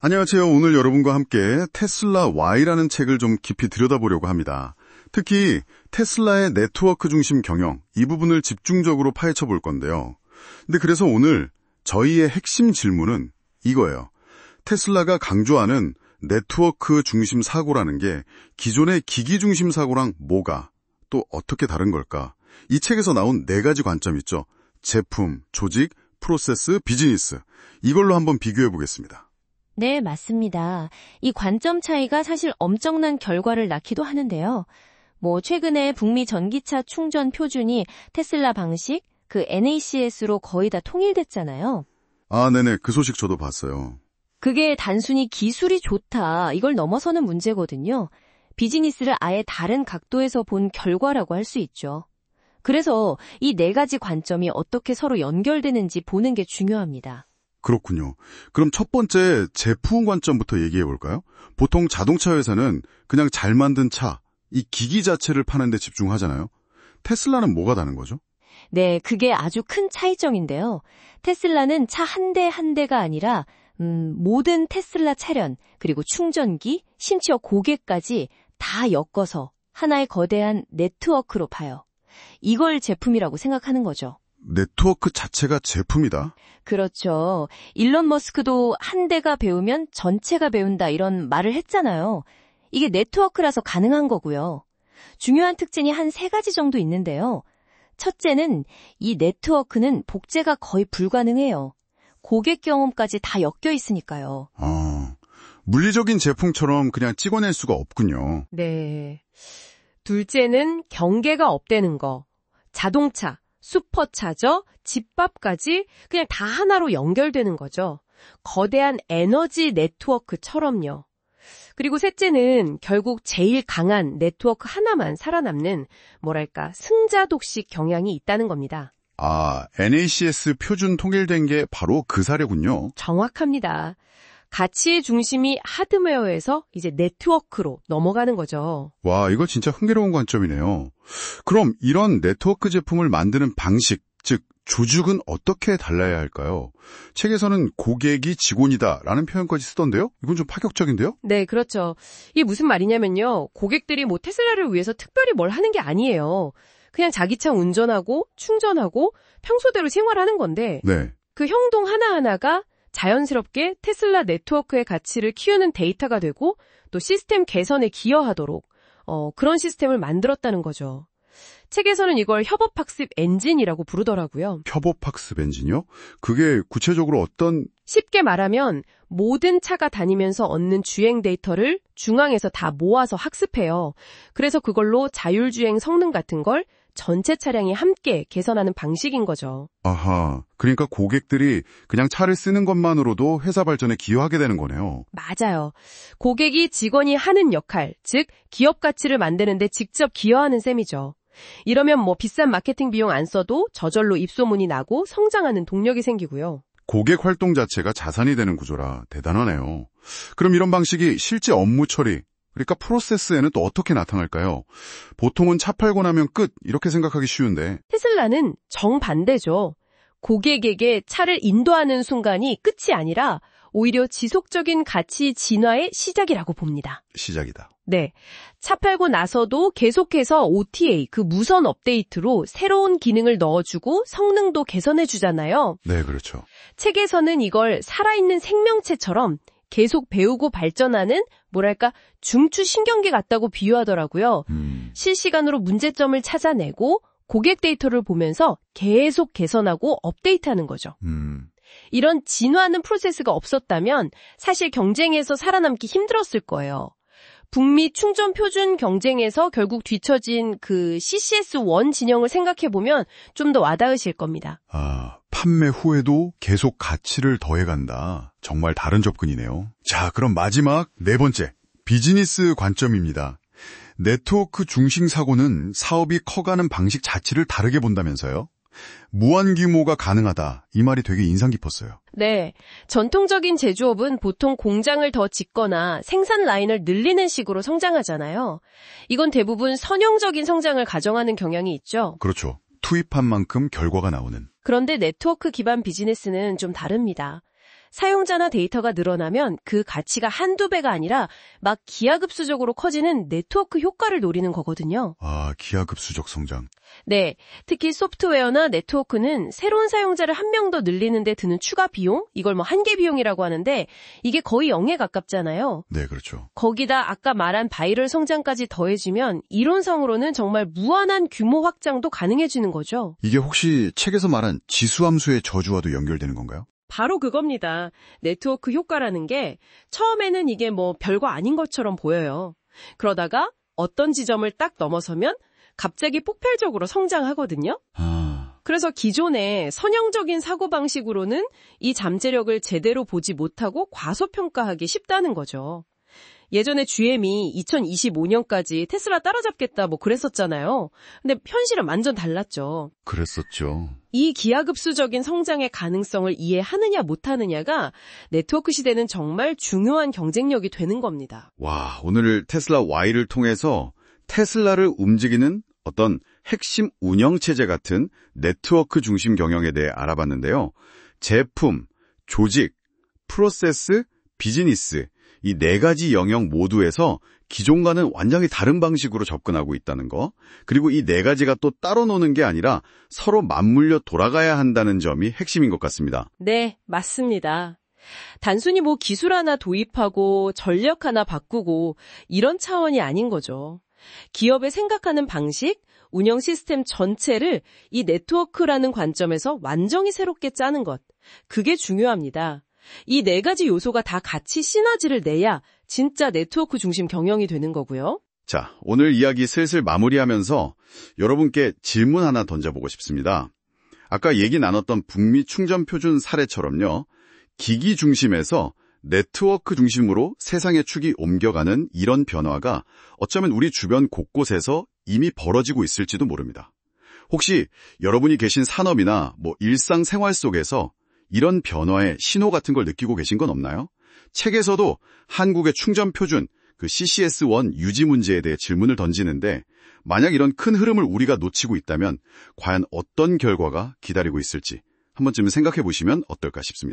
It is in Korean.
안녕하세요. 오늘 여러분과 함께 테슬라 Y라는 책을 좀 깊이 들여다보려고 합니다. 특히 테슬라의 네트워크 중심 경영, 이 부분을 집중적으로 파헤쳐 볼 건데요. 근데 그래서 오늘 저희의 핵심 질문은 이거예요. 테슬라가 강조하는 네트워크 중심 사고라는 게 기존의 기기 중심 사고랑 뭐가, 또 어떻게 다른 걸까? 이 책에서 나온 4가지 관점 있죠. 제품, 조직, 프로세스, 비즈니스. 이걸로 한번 비교해 보겠습니다. 네, 맞습니다. 이 관점 차이가 사실 엄청난 결과를 낳기도 하는데요. 최근에 북미 전기차 충전 표준이 테슬라 방식, 그 NACS로 거의 다 통일됐잖아요. 아, 네네. 그 소식 저도 봤어요. 그게 단순히 기술이 좋다, 이걸 넘어서는 문제거든요. 비즈니스를 아예 다른 각도에서 본 결과라고 할 수 있죠. 그래서 이 4가지 관점이 어떻게 서로 연결되는지 보는 게 중요합니다. 그렇군요. 그럼 첫 번째 제품 관점부터 얘기해 볼까요? 보통 자동차 회사는 그냥 잘 만든 차, 이 기기 자체를 파는 데 집중하잖아요. 테슬라는 뭐가 다른 거죠? 네, 그게 아주 큰 차이점인데요. 테슬라는 차 한 대 한 대가 아니라 모든 테슬라 차량, 그리고 충전기, 심지어 고객까지 다 엮어서 하나의 거대한 네트워크로 파요. 이걸 제품이라고 생각하는 거죠. 네트워크 자체가 제품이다? 그렇죠. 일론 머스크도 한 대가 배우면 전체가 배운다, 이런 말을 했잖아요. 이게 네트워크라서 가능한 거고요. 중요한 특징이 한 3가지 정도 있는데요. 첫째는 이 네트워크는 복제가 거의 불가능해요. 고객 경험까지 다 엮여 있으니까요. 물리적인 제품처럼 그냥 찍어낼 수가 없군요. 네. 둘째는 경계가 없다는 거. 자동차, 슈퍼차저, 집밥까지 그냥 다 하나로 연결되는 거죠. 거대한 에너지 네트워크처럼요. 그리고 셋째는 결국 제일 강한 네트워크 하나만 살아남는 승자독식 경향이 있다는 겁니다. NACS 표준 통일된 게 바로 그 사례군요. 정확합니다. 가치의 중심이 하드웨어에서 이제 네트워크로 넘어가는 거죠. 와, 이거 진짜 흥미로운 관점이네요. 그럼 이런 네트워크 제품을 만드는 방식, 즉 조직은 어떻게 달라야 할까요? 책에서는 고객이 직원이다라는 표현까지 쓰던데요? 이건 좀 파격적인데요? 네, 그렇죠. 이게 무슨 말이냐면요. 고객들이 테슬라를 위해서 특별히 뭘 하는 게 아니에요. 그냥 자기 차 운전하고 충전하고 평소대로 생활하는 건데 네. 그 행동 하나하나가 자연스럽게 테슬라 네트워크의 가치를 키우는 데이터가 되고 또 시스템 개선에 기여하도록 그런 시스템을 만들었다는 거죠. 책에서는 이걸 협업학습 엔진이라고 부르더라고요. 협업학습 엔진이요? 그게 구체적으로 어떤... 쉽게 말하면 모든 차가 다니면서 얻는 주행 데이터를 중앙에서 다 모아서 학습해요. 그래서 그걸로 자율주행 성능 같은 걸 전체 차량이 함께 개선하는 방식인 거죠. 아하, 그러니까 고객들이 그냥 차를 쓰는 것만으로도 회사 발전에 기여하게 되는 거네요. 맞아요. 고객이 직원이 하는 역할, 즉 기업 가치를 만드는 데 직접 기여하는 셈이죠. 이러면 비싼 마케팅 비용 안 써도 저절로 입소문이 나고 성장하는 동력이 생기고요. 고객 활동 자체가 자산이 되는 구조라 대단하네요. 그럼 이런 방식이 실제 업무 처리, 그러니까 프로세스에는 또 어떻게 나타날까요? 보통은 차 팔고 나면 끝, 이렇게 생각하기 쉬운데. 테슬라는 정반대죠. 고객에게 차를 인도하는 순간이 끝이 아니라 오히려 지속적인 가치 진화의 시작이라고 봅니다. 시작이다. 네. 차 팔고 나서도 계속해서 OTA, 그 무선 업데이트로 새로운 기능을 넣어주고 성능도 개선해주잖아요. 네, 그렇죠. 책에서는 이걸 살아있는 생명체처럼 계속 배우고 발전하는 중추신경계 같다고 비유하더라고요. 실시간으로 문제점을 찾아내고 고객 데이터를 보면서 계속 개선하고 업데이트하는 거죠. 이런 진화하는 프로세스가 없었다면 사실 경쟁에서 살아남기 힘들었을 거예요. 북미 충전 표준 경쟁에서 결국 뒤처진 그 CCS1 진영을 생각해보면 좀 더 와닿으실 겁니다. 판매 후에도 계속 가치를 더해간다. 정말 다른 접근이네요. 자, 그럼 마지막 4번째, 비즈니스 관점입니다. 네트워크 중심 사고는 사업이 커가는 방식 자체를 다르게 본다면서요? 무한 규모가 가능하다. 이 말이 되게 인상 깊었어요. 네. 전통적인 제조업은 보통 공장을 더 짓거나 생산 라인을 늘리는 식으로 성장하잖아요. 이건 대부분 선형적인 성장을 가정하는 경향이 있죠. 그렇죠. 투입한 만큼 결과가 나오는. 그런데 네트워크 기반 비즈니스는 좀 다릅니다. 사용자나 데이터가 늘어나면 그 가치가 한두 배가 아니라 막 기하급수적으로 커지는 네트워크 효과를 노리는 거거든요. 아, 기하급수적 성장. 네, 특히 소프트웨어나 네트워크는 새로운 사용자를 한 명 더 늘리는 데 드는 추가 비용, 이걸 뭐 한계 비용이라고 하는데 이게 거의 0에 가깝잖아요. 네, 그렇죠. 거기다 아까 말한 바이럴 성장까지 더해지면 이론상으로는 정말 무한한 규모 확장도 가능해지는 거죠. 이게 혹시 책에서 말한 지수함수의 저주와도 연결되는 건가요? 바로 그겁니다. 네트워크 효과라는 게 처음에는 이게 뭐 별거 아닌 것처럼 보여요. 그러다가 어떤 지점을 딱 넘어서면 갑자기 폭발적으로 성장하거든요. 그래서 기존의 선형적인 사고방식으로는 이 잠재력을 제대로 보지 못하고 과소평가하기 쉽다는 거죠. 예전에 GM이 2025년까지 테슬라 따라잡겠다 뭐 그랬었잖아요. 근데 현실은 완전 달랐죠. 그랬었죠. 이 기하급수적인 성장의 가능성을 이해하느냐 못하느냐가 네트워크 시대는 정말 중요한 경쟁력이 되는 겁니다. 와, 오늘 테슬라 Y를 통해서 테슬라를 움직이는 어떤 핵심 운영체제 같은 네트워크 중심 경영에 대해 알아봤는데요. 제품, 조직, 프로세스, 비즈니스 이 네 가지 영역 모두에서 기존과는 완전히 다른 방식으로 접근하고 있다는 거, 그리고 이 네 가지가 또 따로 노는 게 아니라 서로 맞물려 돌아가야 한다는 점이 핵심인 것 같습니다. 네, 맞습니다. 단순히 뭐 기술 하나 도입하고 전력 하나 바꾸고 이런 차원이 아닌 거죠. 기업의 생각하는 방식, 운영 시스템 전체를 이 네트워크라는 관점에서 완전히 새롭게 짜는 것. 그게 중요합니다. 이 네 가지 요소가 다 같이 시너지를 내야 진짜 네트워크 중심 경영이 되는 거고요. 자, 오늘 이야기 슬슬 마무리하면서 여러분께 질문 하나 던져보고 싶습니다. 아까 얘기 나눴던 북미 충전 표준 사례처럼요. 기기 중심에서 네트워크 중심으로 세상의 축이 옮겨가는 이런 변화가 어쩌면 우리 주변 곳곳에서 이미 벌어지고 있을지도 모릅니다. 혹시 여러분이 계신 산업이나 뭐 일상생활 속에서 이런 변화의 신호 같은 걸 느끼고 계신 건 없나요? 책에서도 한국의 충전 표준, 그 CCS1 유지 문제에 대해 질문을 던지는데 만약 이런 큰 흐름을 우리가 놓치고 있다면 과연 어떤 결과가 기다리고 있을지 한 번쯤 생각해 보시면 어떨까 싶습니다.